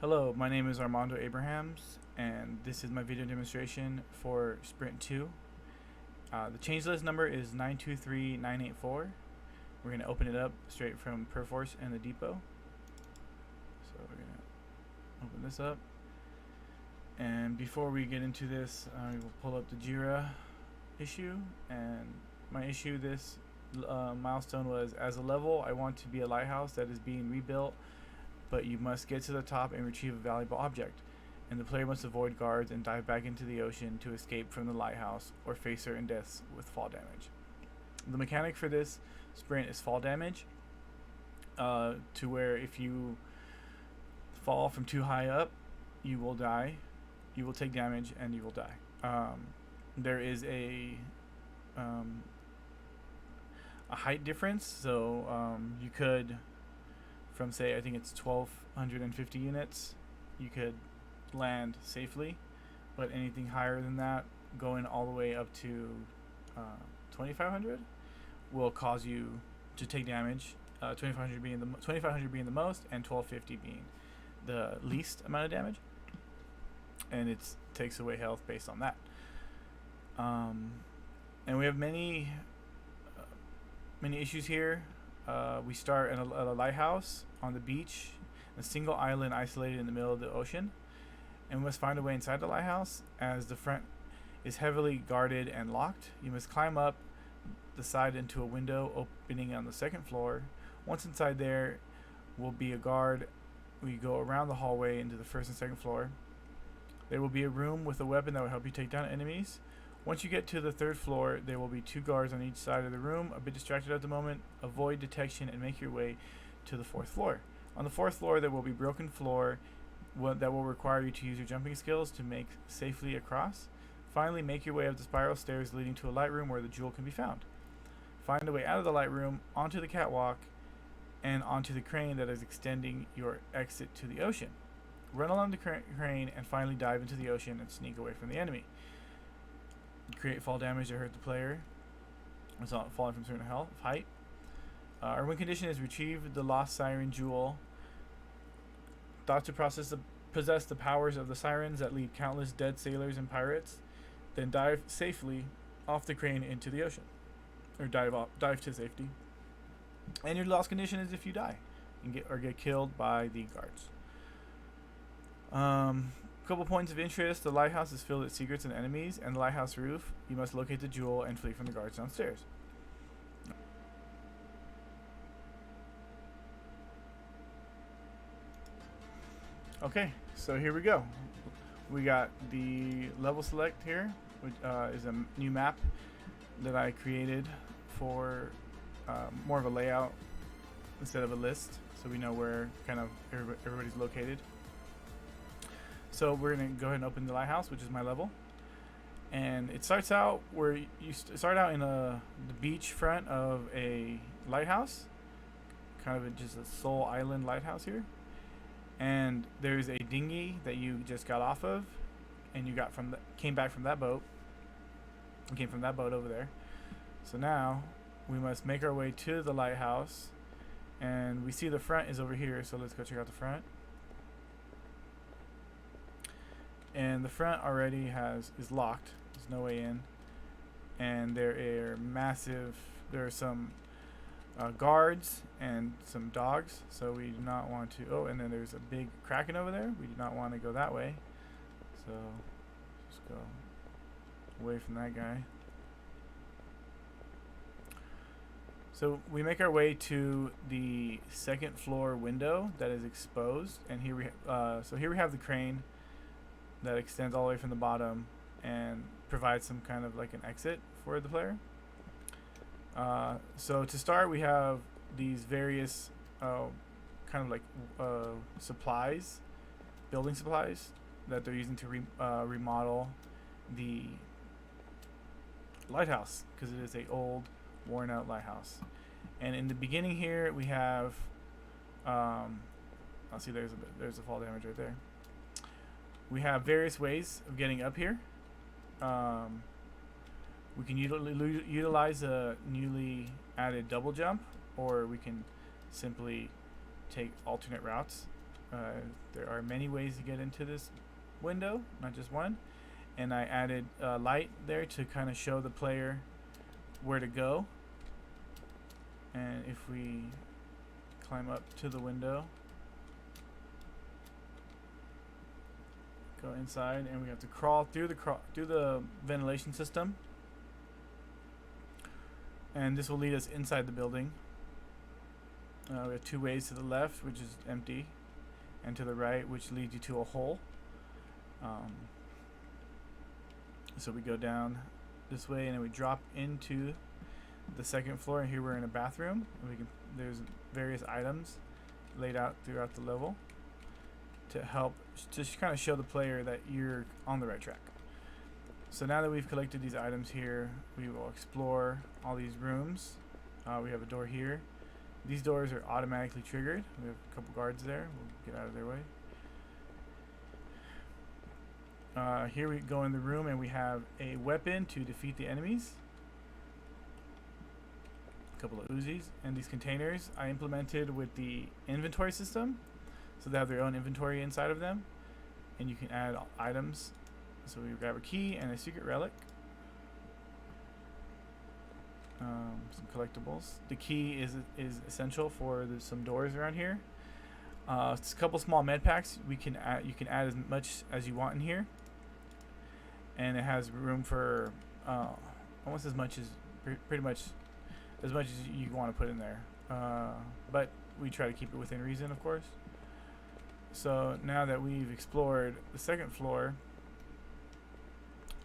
Hello, my name is Armando Abrahams, and this is my video demonstration for Sprint 2. The change list number is 923984. We're going to open it up straight from Perforce and the depot. So we're going to open this up. And before we get into this, I will pull up the Jira issue. And my issue this milestone was, as a level, I want to be a lighthouse that is being rebuilt, but you must get to the top and retrieve a valuable object, and the player must avoid guards and dive back into the ocean to escape from the lighthouse or face certain deaths with fall damage. The mechanic for this sprint is fall damage, to where if you fall from too high up, you will die, you will take damage, and you will die. There is a height difference, so you could, from say I think it's 1250 units, you could land safely, but anything higher than that, going all the way up to 2500, will cause you to take damage. 2500 being the most, and 1250 being the least amount of damage, and it takes away health based on that. And we have many issues here. We start at a lighthouse on the beach, a single island isolated in the middle of the ocean, and we must find a way inside the lighthouse, as the front is heavily guarded and locked. You must climb up the side into a window opening on the second floor. Once inside, there will be a guard. We go around the hallway into the first and second floor. There will be a room with a weapon that will help you take down enemies. Once you get to the third floor, there will be 2 guards on each side of the room. A bit distracted at the moment, avoid detection and make your way to the 4th floor. On the 4th floor, there will be broken floor that will require you to use your jumping skills to make safely across. Finally, make your way up the spiral stairs leading to a light room where the jewel can be found. Find a way out of the light room, onto the catwalk, and onto the crane that is extending your exit to the ocean. Run along the crane and finally dive into the ocean and sneak away from the enemy. Create fall damage to hurt the player. It's not falling from certain height. Our win condition is retrieve the lost siren jewel. Thought to possess the powers of the sirens that lead countless dead sailors and pirates. Then dive safely off the crane into the ocean, or dive to safety. And your lost condition is if you die and get killed by the guards. Couple points of interest: the lighthouse is filled with secrets and enemies, and the lighthouse roof. You must locate the jewel and flee from the guards downstairs. Okay, so here we go. We got the level select here, which is a new map that I created for more of a layout instead of a list, so we know where kind of everybody's located. So we're going to go ahead and open the lighthouse, which is my level. And it starts out where you start out in the beach front of a lighthouse, kind of just a sole island lighthouse here. And there's a dinghy that you just got off of, and you came back from that boat. You came from that boat over there. So now we must make our way to the lighthouse, and we see the front is over here. So let's go check out the front. And the front already is locked. There's no way in, and there are some guards and some dogs, so we do not want to. Oh, and then there's a big kraken over there. We do not want to go that way, so just go away from that guy. So we make our way to the second floor window that is exposed, and here we have the crane that extends all the way from the bottom and provides some kind of like an exit for the player. So to start, we have these various kind of like supplies, building supplies that they're using to remodel the lighthouse, because it is a old, worn out lighthouse. And in the beginning here we have I'll see there's a fall damage right there. We have various ways of getting up here. We can utilize a newly added double jump, or we can simply take alternate routes. There are many ways to get into this window, not just one. And I added light there to kind of show the player where to go. And if we climb up to the window, go inside, and we have to crawl through the ventilation system. And this will lead us inside the building. We have two ways: to the left, which is empty, and to the right, which leads you to a hole. So we go down this way, and then we drop into the second floor. And here we're in a bathroom. And there's various items laid out throughout the level to help just kind of show the player that you're on the right track. So now that we've collected these items here, we will explore all these rooms. We have a door here. These doors are automatically triggered. We have a couple guards there. We'll get out of their way. Here we go in the room, and we have a weapon to defeat the enemies. A couple of Uzis. And these containers I implemented with the inventory system. So they have their own inventory inside of them. And you can add items. So we grab a key and a secret relic. Some collectibles. The key is essential for some doors around here. It's a couple small med packs. You can add as much as you want in here, and it has room for almost as much as pretty much as much as you want to put in there. But we try to keep it within reason, of course. So now that we've explored the second floor,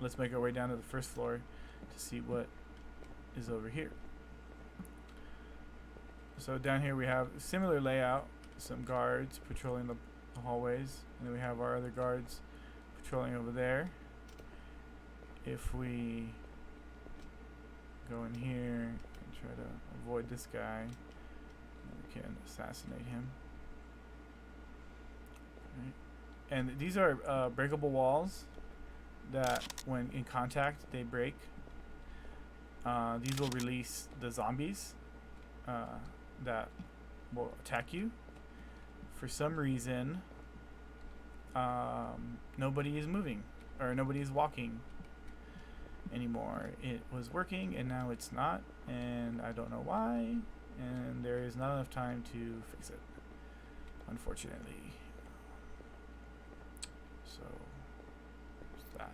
let's make our way down to the first floor to see what is over here. So down here we have a similar layout, some guards patrolling the hallways, and then we have our other guards patrolling over there. If we go in here and try to avoid this guy, we can assassinate him. Right. And these are breakable walls that when in contact they break. These will release the zombies that will attack you. For some reason, nobody is moving, or nobody is walking anymore. It was working and now it's not, and I don't know why, and there is not enough time to fix it, unfortunately. So that.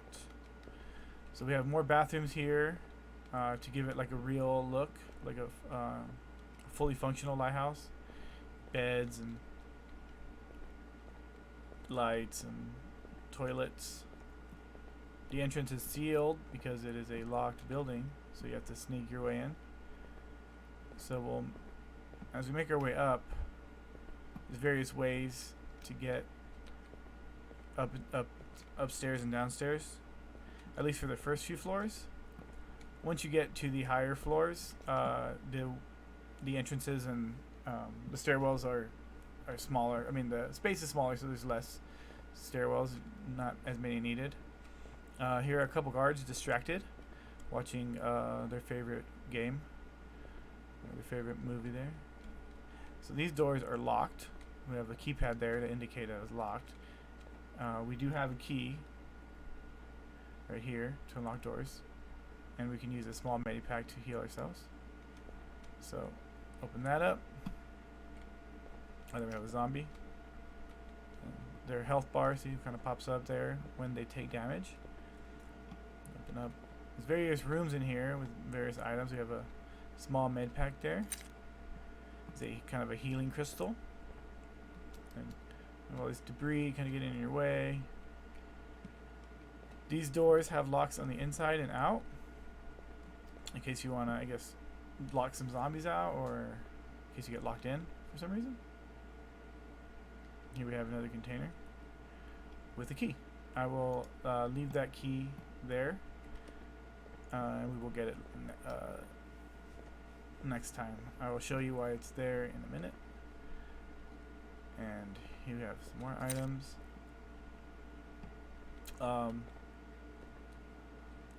So we have more bathrooms here to give it like a real look, like a fully functional lighthouse. Beds and lights and toilets. The entrance is sealed because it is a locked building, so you have to sneak your way in. So as we make our way up, there's various ways to get upstairs and downstairs, at least for the first few floors. Once you get to the higher floors, the entrances and the stairwells are smaller. I mean, the space is smaller, so there's less stairwells, not as many needed. Here are a couple guards distracted, watching their favorite game, or their favorite movie there. So these doors are locked. We have a keypad there to indicate that it's locked. We do have a key right here to unlock doors, and we can use a small medipack to heal ourselves. So open that up. And then we have a zombie. And their health bar, see, kind of pops up there when they take damage. Open up. There's various rooms in here with various items. We have a small med pack there. It's a kind of a healing crystal. And all this debris kind of getting in your way. These doors have locks on the inside and out, in case you want to, I guess, lock some zombies out, or in case you get locked in for some reason. Here we have another container with a key. I will leave that key there, and we will get it next time. I will show you why it's there in a minute. And here we have some more items.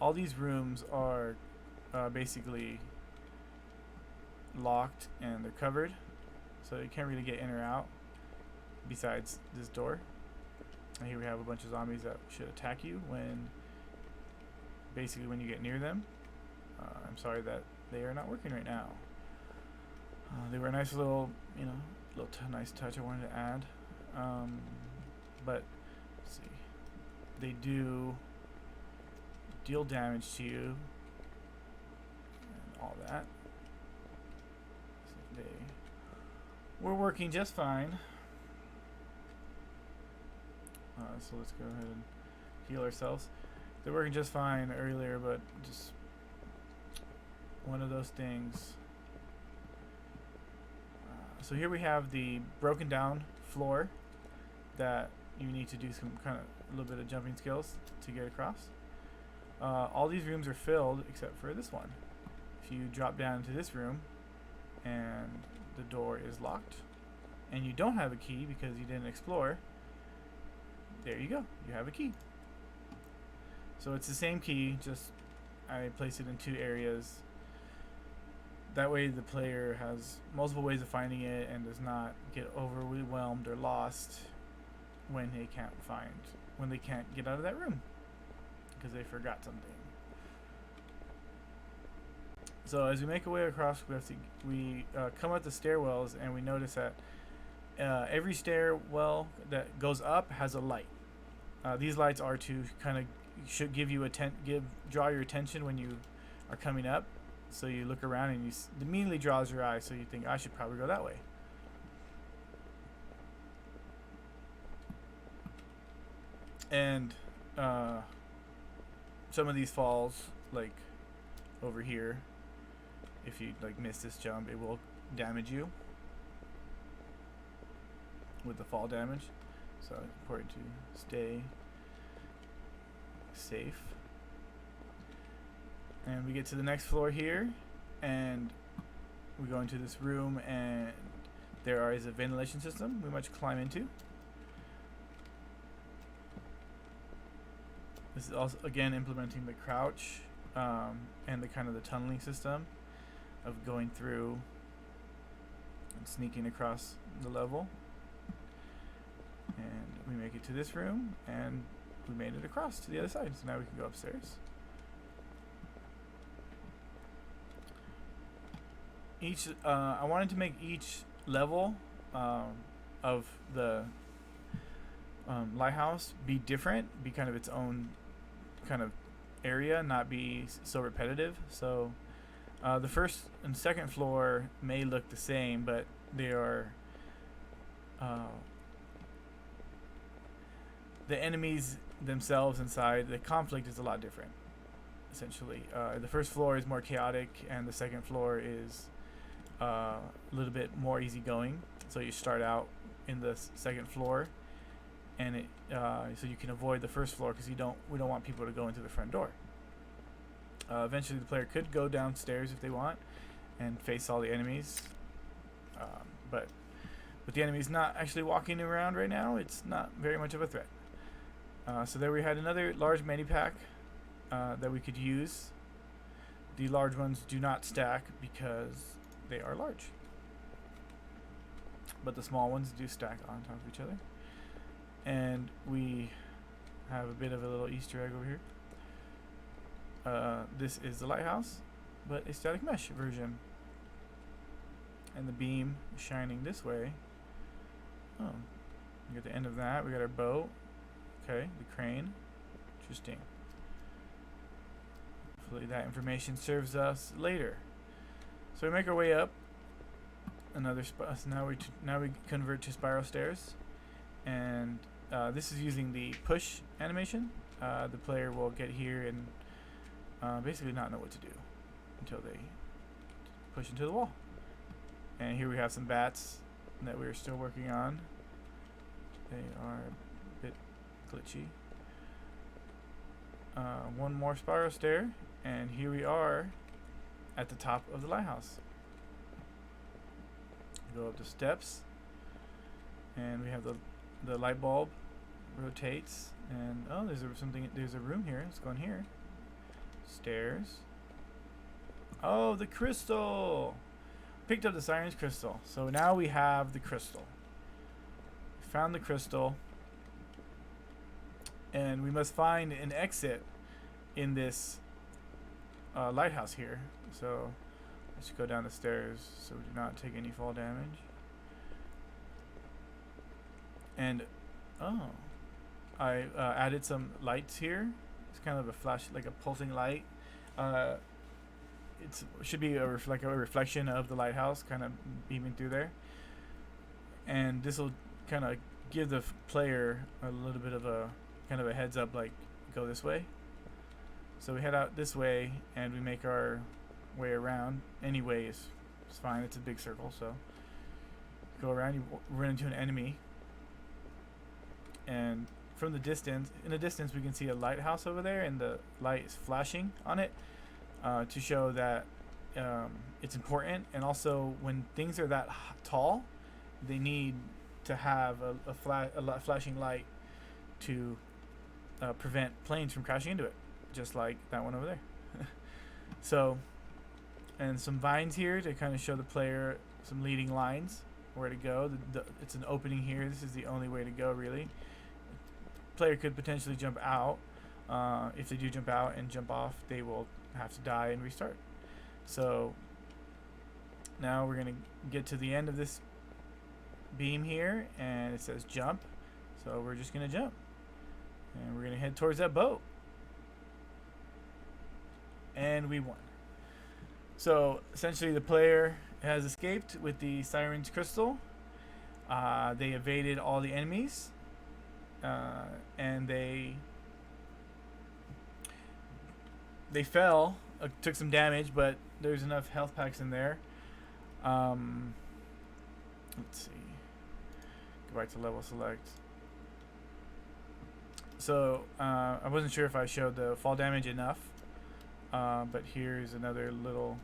All these rooms are basically locked and they're covered, so you can't really get in or out. besides this door. And here we have a bunch of zombies that should attack you when you get near them. I'm sorry that they are not working right now. They were a nice little, nice touch I wanted to add. But let's see, they do deal damage to you and all that. So we're working just fine. So let's go ahead and heal ourselves. They're working just fine earlier, but just one of those things. So here we have the broken down floor that you need to do some kind of a little bit of jumping skills to get across. All these rooms are filled except for this one. If you drop down into this room and the door is locked and you don't have a key because you didn't explore, there you go, you have a key. So it's the same key, just I place it in 2 areas. That way the player has multiple ways of finding it and does not get overwhelmed or lost when they can't get out of that room because they forgot something. So as we make our way across, we come up the stairwells and we notice that every stairwell that goes up has a light. These lights are to kind of should give you draw your attention when you are coming up. So you look around and it immediately draws your eye. So you think I should probably go that way. And some of these falls, like over here, if you miss this jump, it will damage you with the fall damage. So it's important to stay safe. And we get to the next floor here, and we go into this room, and there is a ventilation system we must climb into. This is also again implementing the crouch and the kind of the tunneling system of going through and sneaking across the level. And we make it to this room, and we made it across to the other side. So now we can go upstairs. I wanted to make each level of the lighthouse be different, be kind of its own kind of area, not be so repetitive. So the first and second floor may look the same, but they are the enemies themselves inside. The conflict is a lot different. Essentially, the first floor is more chaotic, and the second floor is a little bit more easygoing. So you start out in the second floor, and so you can avoid the first floor because we don't want people to go into the front door. Eventually, the player could go downstairs if they want and face all the enemies, but with the enemies not actually walking around right now, it's not very much of a threat. So there we had another large mini-pack that we could use. The large ones do not stack because they are large, but the small ones do stack on top of each other. And we have a bit of a little Easter egg over here. This is the lighthouse, but a static mesh version. And the beam is shining this way. Oh, we got the end of that. We got our boat. Okay, the crane. Interesting. Hopefully that information serves us later. So we make our way up. Another spot. So now we convert to spiral stairs, and this is using the push animation. The player will get here and basically not know what to do until they push into the wall. And here we have some bats that we're still working on. They are a bit glitchy. One more spiral stair, and here we are at the top of the lighthouse. Go up the steps, and we have the light bulb rotates, and oh, there's a room here. Let's go in here. Stairs. Oh, the crystal! Picked up the Siren's crystal, so now we have the crystal. found the crystal, and we must find an exit in this lighthouse here. So let's go down the stairs so we do not take any fall damage. And I added some lights here. It's kind of a flash, like a pulsing light. It should be a reflection of the lighthouse, kind of beaming through there. And this will kind of give the player a little bit of a kind of a heads up, like go this way. So we head out this way and we make our way around. Anyway, it's fine. It's a big circle, so go around. You run into an enemy, and from the distance, in the distance, we can see a lighthouse over there, and the light is flashing on it to show that it's important. And also, when things are that tall, they need to have a flashing light to prevent planes from crashing into it, just like that one over there. So, and some vines here to kind of show the player some leading lines where to go. It's an opening here. This is the only way to go, really. Player could potentially jump out. If they do jump out and jump off, they will have to die and restart. So now we're going to get to the end of this beam here, and it says jump. So we're just going to jump, and we're going to head towards that boat. And we won. So essentially the player has escaped with the Siren's Crystal. They evaded all the enemies, and they fell, took some damage, but there's enough health packs in there. Let's see. Go back to level select. So I wasn't sure if I showed the fall damage enough, but here's another little,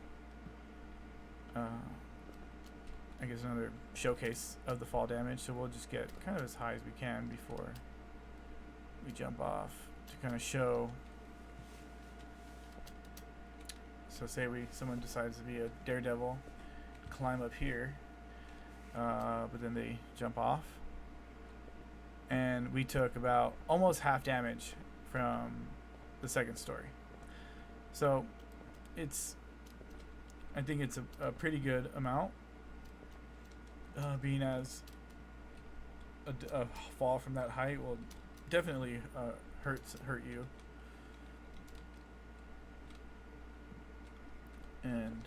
I guess another showcase of the fall damage. So we'll just get kind of as high as we can before we jump off to kind of show. So say someone decides to be a daredevil, climb up here, but then they jump off, and we took about almost half damage from the second story. So I think it's a pretty good amount, being as a fall from that height will definitely hurt you. And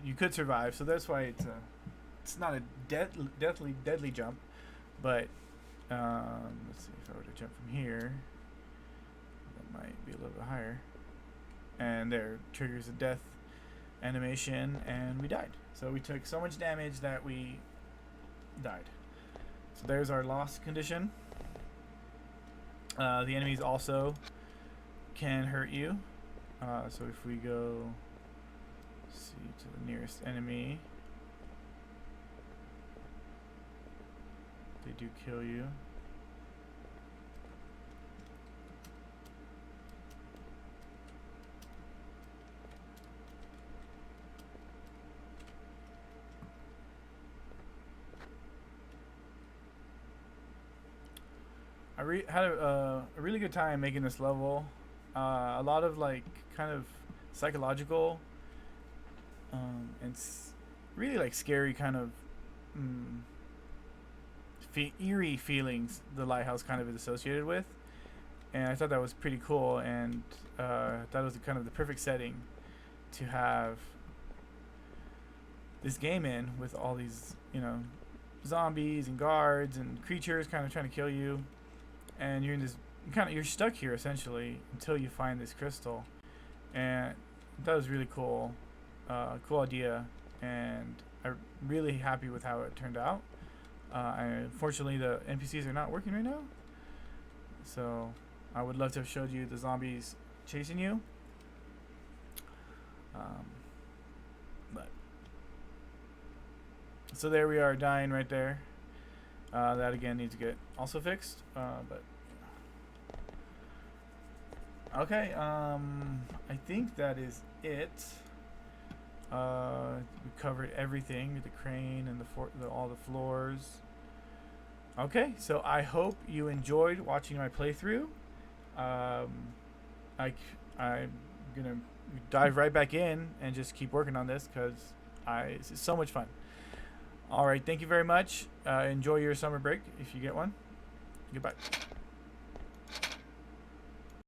you could survive, so that's why it's not a deadly jump. But let's see, if I were to jump from here, that might be a little bit higher. And there, triggers a death animation, and we died. So we took so much damage that we died. So there's our loss condition. The enemies also can hurt you. So if we go, see, to the nearest enemy, they do kill you. I had a really good time making this level. A lot of like kind of psychological and really like scary kind of eerie feelings the lighthouse kind of is associated with, and I thought that was pretty cool, and that was kind of the perfect setting to have this game in, with all these zombies and guards and creatures kind of trying to kill you. And you're in this you're stuck here essentially until you find this crystal, and that was really cool, cool idea, and I'm really happy with how it turned out. Unfortunately, the NPCs are not working right now, so I would love to have showed you the zombies chasing you, but so there we are, dying right there. That again needs to get also fixed, but okay. I think that is it. We covered everything, the crane and all the floors. Okay, so I hope you enjoyed watching my playthrough. Um, I'm gonna dive right back in and just keep working on this because it's so much fun. All right, thank you very much. Enjoy your summer break if you get one. Goodbye.